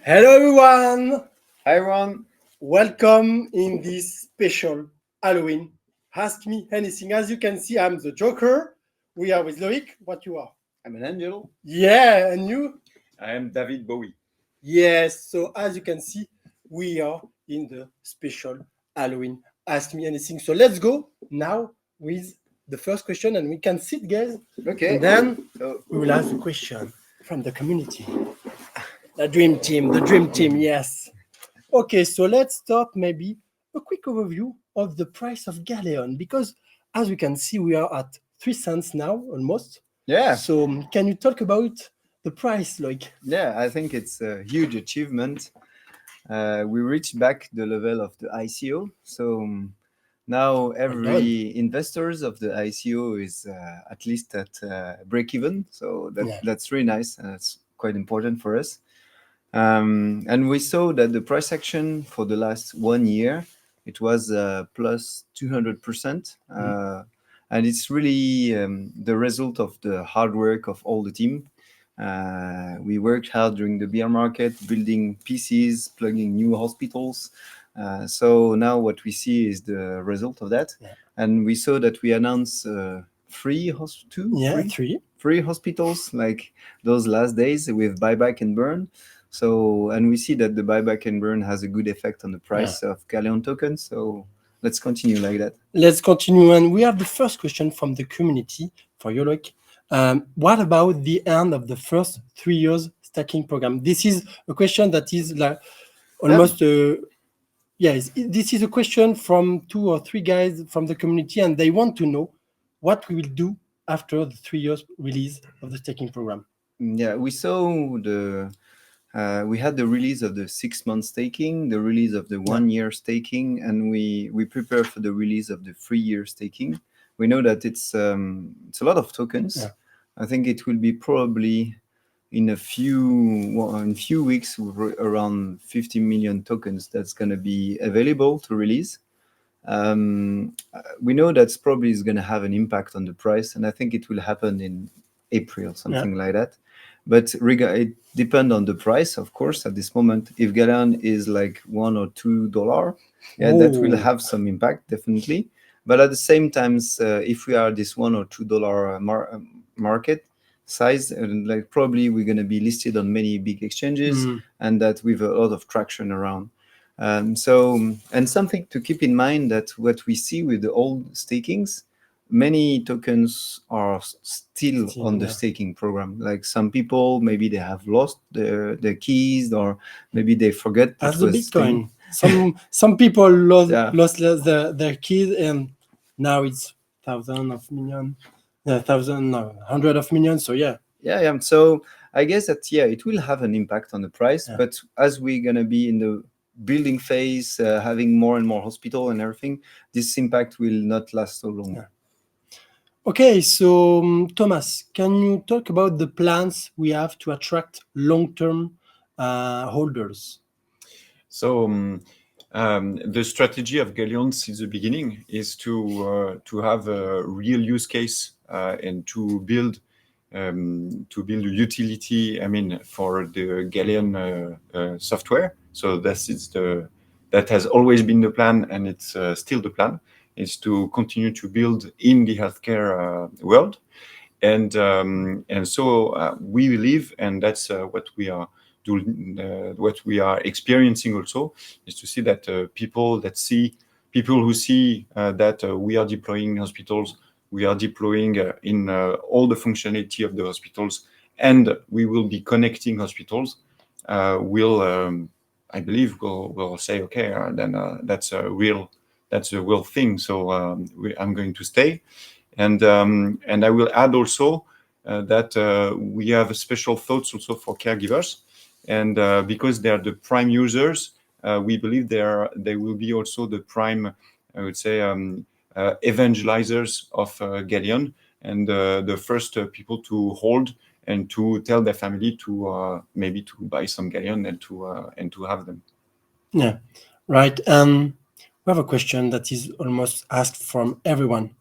Hello everyone! Hi everyone. Welcome in this special Halloween. Ask me anything. As you can see, I'm the Joker. We are with Loic. What you are? I'm an angel. Yeah, and you? I am David Bowie. Yes. So as you can see, we are in the special Halloween. Ask me anything. So let's go now with the first question, and we can sit, guys. Okay. And then So we will ask a question from the community. The dream team, yes. Okay, so let's start maybe a quick overview of the price of Galeon, because as we can see, we are at 3 cents now almost. yeah, So can you talk about the price, like? yeah, I think it's a huge achievement. We reached back the level of the ICO. So now every investors of the ICO is at least at break even. So that's really nice. And it's quite important for us. And we saw that the price action for the last 1 year, it was plus 200%. And it's really the result of the hard work of all the team. We worked hard during the bear market, building PCs, plugging new hospitals. So now what we see is the result of that. Yeah. And we saw that we announced three hospitals like those last days with buyback and burn. So, and we see that the buyback and burn has a good effect on the price of Galeon tokens. So let's continue like that. Let's continue. And we have the first question from the community for you, like, what about the end of the first 3 years stacking program? This is a question that is like almost yes, this is a question from 2 or 3 guys from the community, and they want to know what we will do after the 3 years release of the staking program. Yeah, we saw we had the release of the 6 month staking, the release of the 1 year staking, and we prepare for the release of the 3 year staking. We know that it's a lot of tokens. Yeah. I think it will be probably in a few weeks around 50 million tokens that's going to be available to release. We know that's probably is going to have an impact on the price, and I think it will happen in April, something like that. But it depends on the price, of course. At this moment, if Galeon is like $1 or $2, that will have some impact, definitely. But at the same time, if we are this $1 or $2 market size, like probably we're going to be listed on many big exchanges, and that with a lot of traction around. And something to keep in mind that what we see with the old stakings, many tokens are still on the staking program. Like some people, maybe they have lost their keys, or maybe they forget. As the Bitcoin, some people lost their keys, and now it's hundred of millions. So yeah. So I guess that it will have an impact on the price. But as we're gonna be in the building phase, having more and more hospital and everything, this impact will not last so long. Okay, so Thomas, can you talk about the plans we have to attract long-term holders? So the strategy of Galeon since the beginning is to have a real use case and to build a utility. I mean, for the Galeon software. So that has always been the plan, and it's still the plan. Is to continue to build in the healthcare world, and so we believe, and that's what we are doing. What we are experiencing also is to see that people who see that we are deploying hospitals, we are deploying in all the functionality of the hospitals, and we will be connecting hospitals. I believe will say, okay, then that's a real thing. So I'm going to stay, and I will add also that we have special thoughts also for caregivers, and because they are the prime users, we believe they will be also the prime, I would say, evangelizers of Galeon, and the first people to hold and to tell their family to maybe to buy some Galeon and to have them. Yeah, right. We have a question that is almost asked from everyone: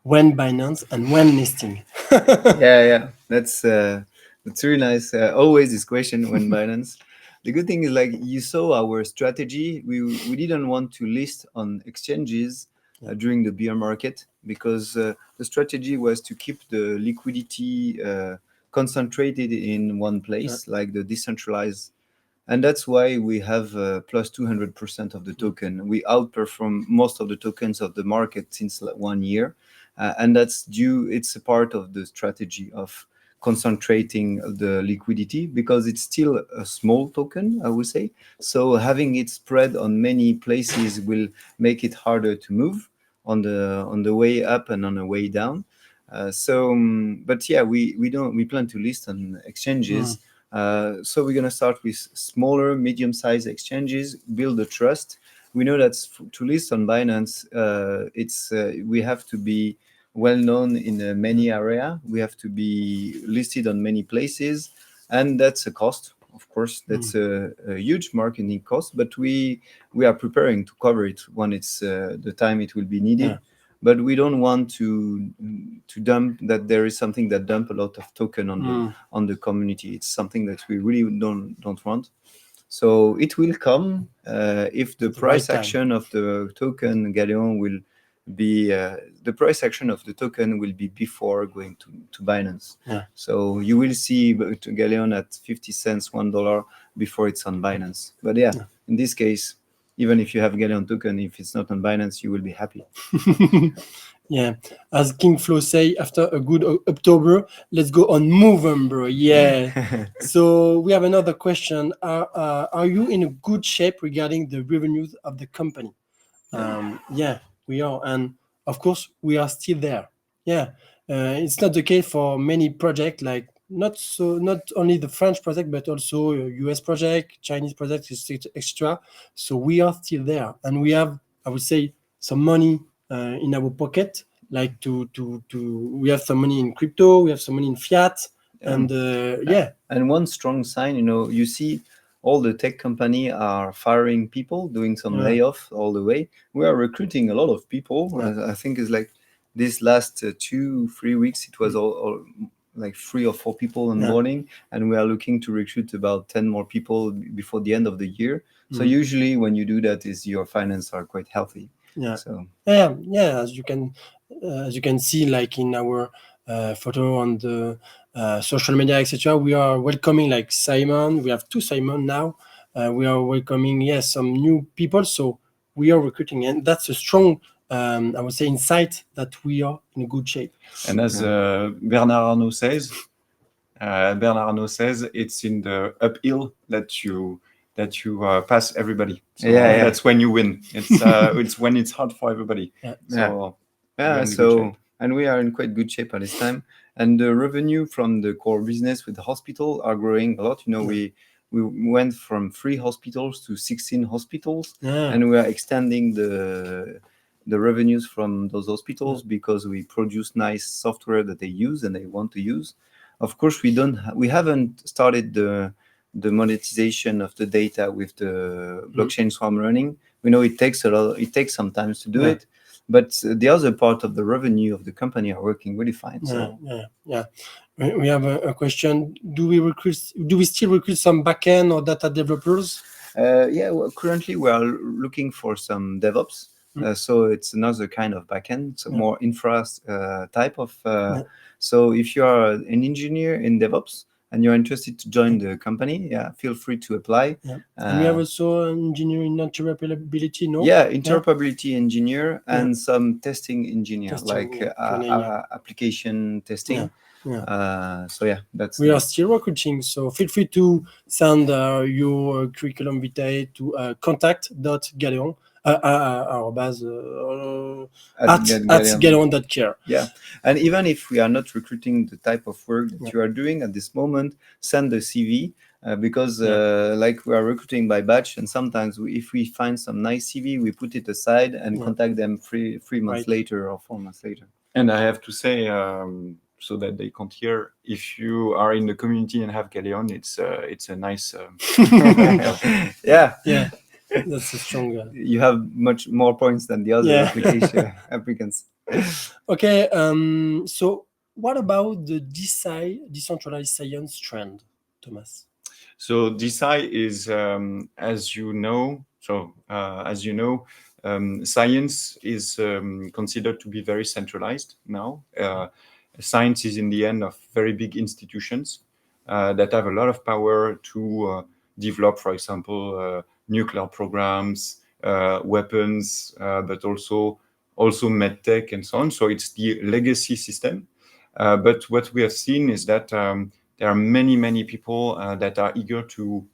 when Binance and when listing? That's really nice. Always this question, when Binance. The good thing is, like, you saw our strategy. We didn't want to list on exchanges during the bear market, because the strategy was to keep the liquidity concentrated in one place, like the decentralized. And that's why we have plus 200% of the token. We outperform most of the tokens of the market since 1 year. And that's due, it's a part of the strategy of concentrating the liquidity, because it's still a small token, I would say. So having it spread on many places will make it harder to move on the way up and on the way down. But yeah, we plan to list on exchanges. So we're gonna start with smaller, medium-sized exchanges, build the trust. We know that to list on Binance, we have to be well known in many area. We have to be listed on many places, and that's a cost. Of course, that's a huge marketing cost, but we are preparing to cover it when it's the time it will be needed. But we don't want to dump that. There is something that dump a lot of token on the community. It's something that we really don't want. So it will come if the price action of the token Galeon will be the price action of the token will be before going to Binance. So you will see Galeon at 50 cents, $1 before it's on Binance. But in this case, even if you have Galeon token, if it's not on Binance, you will be happy. Yeah, as King Flo say, after a good October, let's go on November. Yeah. So we have another question. Are you in a good shape regarding the revenues of the company? Yeah, we are, and of course we are still there. Yeah, it's not the case for many projects, like not only the French project, but also US project, Chinese project, etc. So we are still there, and we have, I would say, some money in our pocket, like we have some money in crypto, we have some money in fiat, and And one strong sign, you see all the tech company are firing people, doing some layoff all the way. We are recruiting a lot of people. I think it's like this last 2-3 weeks, it was all like 3 or 4 people in the morning, and we are looking to recruit about 10 more people before the end of the year. So usually when you do that, is your finances are quite healthy. As you can see, like in our photo on the social media, etc., we are welcoming like Simon. We have 2 Simon now. We are welcoming some new people, so we are recruiting, and that's a strong I would say insight that we are in a good shape. And as Bernard Arnault says, it's in the uphill that you pass everybody. So that's when you win. It's when it's hard for everybody. And we are in quite good shape at this time. And the revenue from the core business with the hospital are growing a lot. We went from 3 hospitals to 16 hospitals, and we are extending the revenues from those hospitals because we produce nice software that they use and they want to use. Of course, we haven't started the monetization of the data with the blockchain swarm running. We know it takes some time to do it, but the other part of the revenue of the company are working really fine. We have a question. Do we still recruit some backend or data developers? Well, currently we are looking for some DevOps. So it's another kind of backend, so more infra type of. So if you are an engineer in DevOps and you're interested to join the company, feel free to apply. And we have also an engineer in interoperability, no? Interoperability engineer and some testing engineer, application testing. That's. We are still recruiting, so feel free to send your curriculum vitae to contact.galeon. Our base at @galeon.care. And even if we are not recruiting the type of work that you are doing at this moment, send the CV because like we are recruiting by batch, and sometimes if we find some nice CV, we put it aside and contact them 3 months later or 4 months later. And I have to say, so that they can't hear, if you are in the community and have Galeon, it's a nice. That's a strong. You have much more points than the other applicants. Okay, so what about the decentralized science trend, Thomas? So DeSci is, as you know, science is considered to be very centralized now. Science is in the hand of very big institutions that have a lot of power to develop, for example, nuclear programs, weapons, but also medtech and so on. So it's the legacy system. But what we have seen is that there are many people that are eager to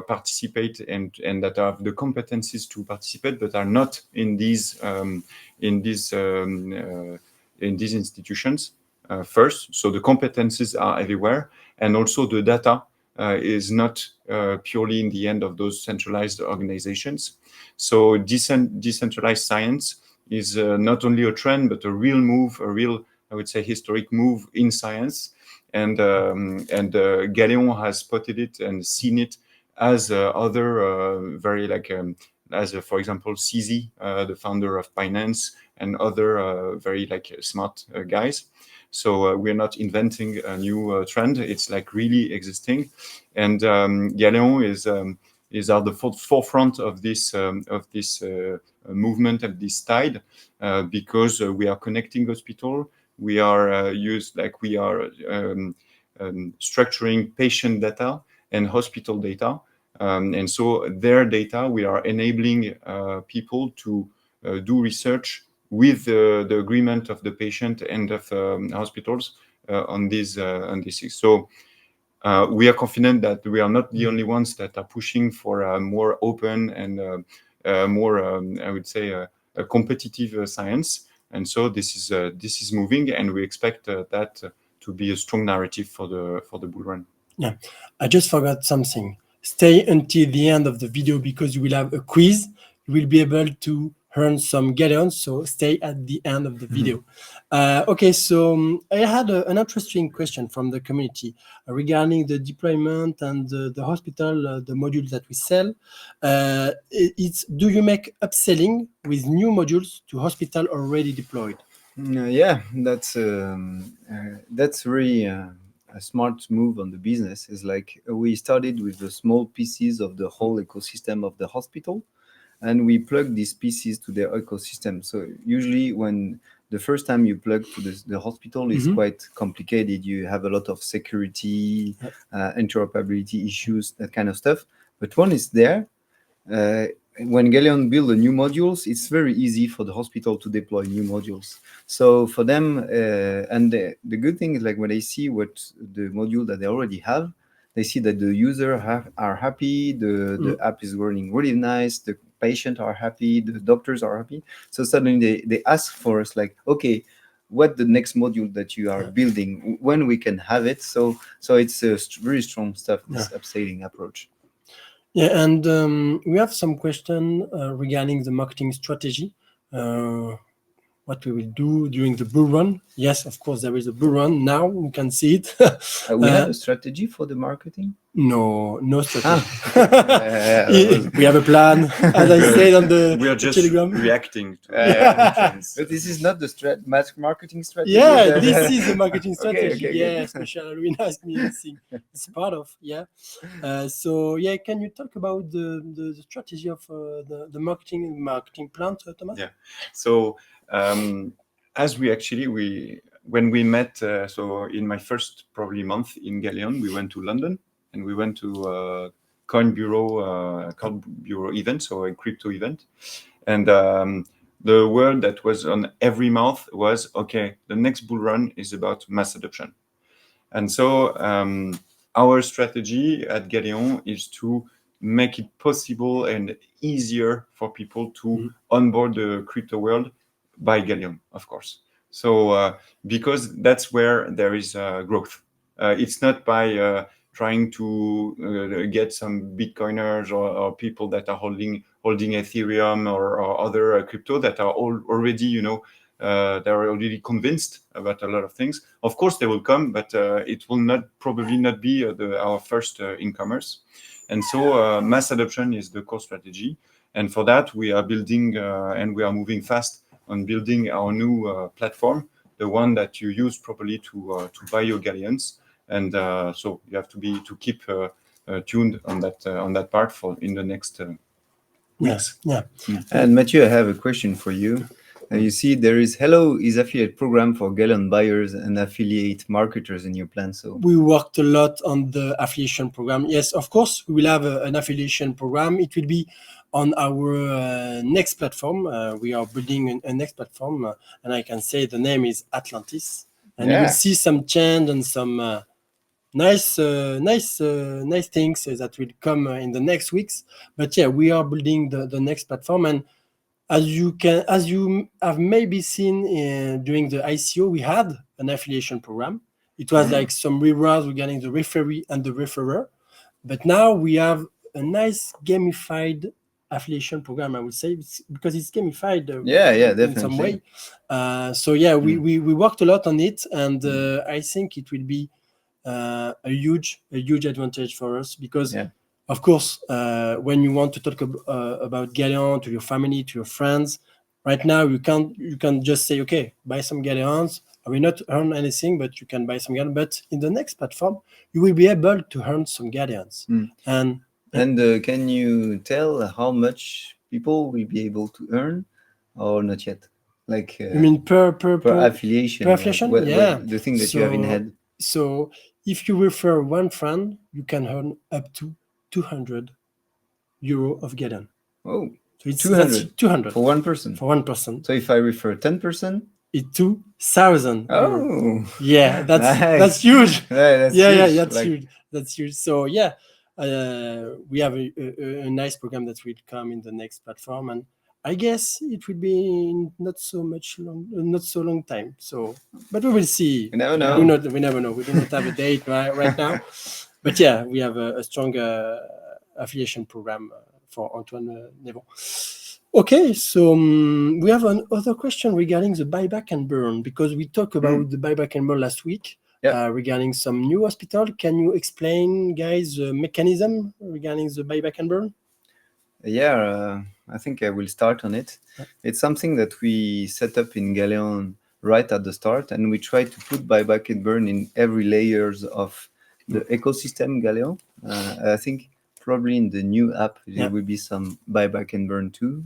participate and that have the competencies to participate, but are not in these institutions first. So the competencies are everywhere, and also the data is not purely in the hand of those centralized organizations. So decentralized science is not only a trend, but a real move, a real, I would say, historic move in science. And Galeon has spotted it and seen it as other very like as for example 𝐀𝐁𝐎𝐍, the founder of Binance, and other very like smart guys. So we're not inventing a new trend; it's like really existing. And Galeon is at the forefront of this movement, of this tide, because we are connecting hospital. We are structuring patient data and hospital data. And so their data, we are enabling people to do research with the agreement of the patient and of hospitals on these. So we are confident that we are not the only ones that are pushing for a more open and more, I would say, a competitive science. And so this is moving, and we expect that to be a strong narrative for the bull run. Yeah, I just forgot something. Stay until the end of the video because you will have a quiz. You will be able to earn some Galeons, so stay at the end of the video. Okay, so I had an interesting question from the community regarding the deployment and the hospital, the modules that we sell. It's, do you make upselling with new modules to hospital already deployed? Yeah, that's really a smart move on the business. Is like we started with the small pieces of the whole ecosystem of the hospital, and we plug these pieces to their ecosystem. So usually when the first time you plug to the hospital is quite complicated. You have a lot of security, interoperability issues, that kind of stuff. But one is there. When Galeon build the new modules, it's very easy for the hospital to deploy new modules. So for them, and the good thing is like when they see what the module that they already have, they see that the user are happy, the app is running really nice, the patient are happy, the doctors are happy. So suddenly they ask for us like, okay, what the next module that you are building, when we can have it. So it's a very strong stuff, this upselling approach. Yeah, and we have some question regarding the marketing strategy. What we will do during the bull run. Yes, of course, there is a bull run now. We can see it. We have a strategy for the marketing? No strategy. We have a plan, as I said on the we are just Telegram. reacting to but this is not the marketing strategy. Yeah, this is the marketing strategy. Okay. Yes, Michelle Alwin asked me anything. It's part of, so yeah, can you talk about the strategy of the marketing plan, Thomas? Yeah. So as when we met, so in my first probably month in Galeon, we went to London and we went to Coin Bureau event, so a crypto event, and the word that was on every mouth was, okay, the next bull run is about mass adoption. And so our strategy at Galeon is to make it possible and easier for people to onboard the crypto world by Galeon, of course. So because that's where there is growth. It's not by trying to get some Bitcoiners or people that are holding Ethereum or other crypto that are already, they're already convinced about a lot of things. Of course, they will come, but it will probably not be our first e-commerce. And so mass adoption is the core strategy. And for that, we are building and we are moving fast on building our new platform, the one that you use properly to buy your galleons. And so you have to keep tuned on that part for in the next weeks. Yeah. And Mathieu, I have a question for you. You see, there is is affiliate program for Galeon buyers and affiliate marketers in your plan. So we worked a lot on the affiliation program. Yes, of course, we will have an affiliation program. It will be on our next platform. We are building a next platform, and I can say the name is Atlantis. And you will see some change and some nice things that will come in the next weeks. But yeah, we are building the next platform, and as you have maybe seen during the ICO, we had an affiliation program. It was like some rewards regarding the referee and the referrer, but now we have a nice gamified affiliation program. I would say because it's gamified. In some way. So yeah, we worked a lot on it, and I think it will be a huge advantage for us because. Yeah. Of course, when you want to talk about Galeon to your family, to your friends, right now you can't just say, okay, buy some Galeons. I will not earn anything, but you can buy some Galeons. But in the next platform, you will be able to earn some Galeons. And can you tell how much people will be able to earn, or not yet? Like you mean per affiliation? Per affiliation? What yeah. The thing that you have in head. So if you refer one friend, you can earn up to 200 euro of Galeon. Oh, so it's 200 for one person. For one person. So if I refer 10%, it's 2,000. Oh, yeah, that's nice. That's huge. That's huge. That's huge. So yeah, we have a nice program that will come in the next platform, and I guess it will be in not so long time. So, but we will see. You never know. We never know. We do not have a date right now. But yeah, we have a strong affiliation program for Antoine Nevon. Okay, so we have another question regarding the buyback and burn, because we talked about the buyback and burn last week regarding some new hospital. Can you explain, guys, the mechanism regarding the buyback and burn? Yeah, I think I will start on it. It's something that we set up in Galeon right at the start, and we try to put buyback and burn in every layers of the ecosystem Galeon. I think probably in the new app there will be some buyback and burn too.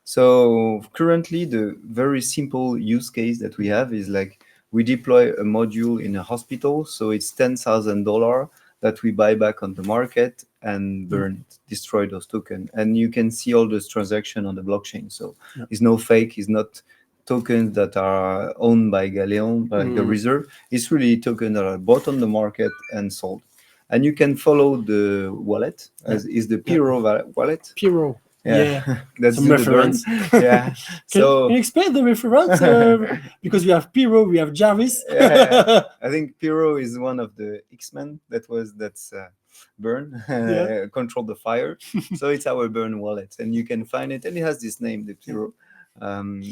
So currently the very simple use case that we have is like we deploy a module in a hospital, so it's $10,000 that we buy back on the market and burn it, destroy those tokens, and you can see all those transactions on the blockchain. So it's no fake, it's not tokens that are owned by Galeon, like the reserve. It's really tokens that are bought on the market and sold. And you can follow the wallet, as is the Piro wallet. Piro. Yeah. That's some reference. Yeah. Can you explain the reference? Because we have Piro, we have Jarvis. I think Piro is one of the X-Men that's burn, control the fire. So it's our burn wallet, and you can find it, and it has this name, the Piro.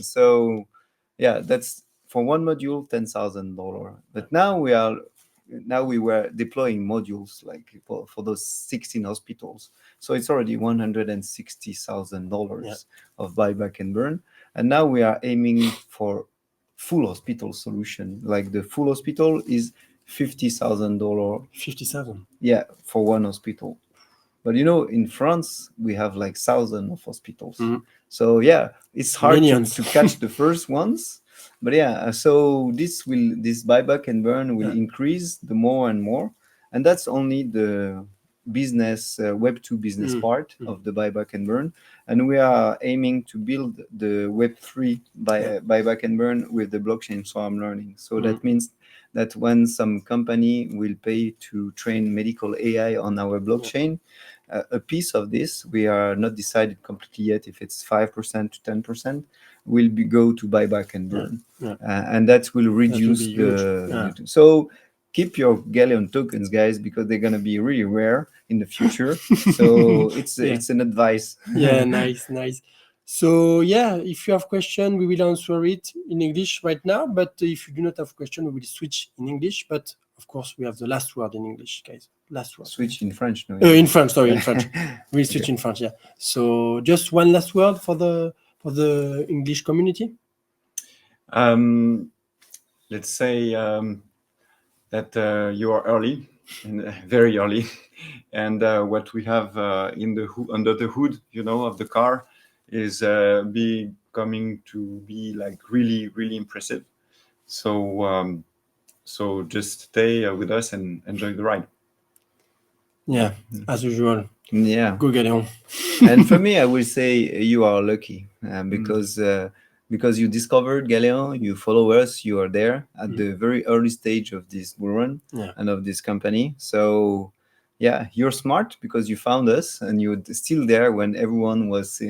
So yeah, that's for one module, $10,000. But now we were deploying modules like for those 16 hospitals. So it's already $160,000 of buyback and burn. And now we are aiming for full hospital solution. Like the full hospital is $50,000. 50,000. Yeah, for one hospital. But in France, we have like thousands of hospitals. So yeah, it's hard to catch the first ones. But yeah, so this buyback and burn will increase the more and more. And that's only the business, Web2 business part of the buyback and burn. And we are aiming to build the Web3 buyback and burn with the blockchain swarm learning. So that means that when some company will pay to train medical AI on our blockchain, a piece of this, we are not decided completely yet if it's 5% to 10%, will go to buyback and burn. And that will reduce So keep your Galeon tokens, guys, because they're going to be really rare in the future. So it's an advice. Nice. So yeah, if you have question, we will answer it in English right now. But if you do not have question, we will switch in English. But of course, we have the last word in English, guys. Last word. Switch in French. No, in French, sorry, in French. We switch in French, So just one last word for the English community. Let's say that you are early and very early. And what we have under the hood, of the car is becoming to be like really, really impressive. So so just stay with us and enjoy the ride. Yeah, as usual. Yeah. Go Galéon. And for me, I will say you are lucky because you discovered Galéon, you follow us, you are there at the very early stage of this bull run and of this company. So yeah, you're smart because you found us and you're still there when everyone was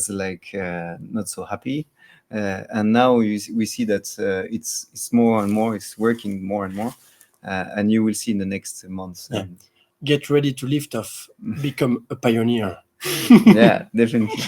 like not so happy. And now we see that it's more and more, it's working more and more, and you will see in the next months. Yeah. Get ready to lift off, become a pioneer. Yeah, definitely.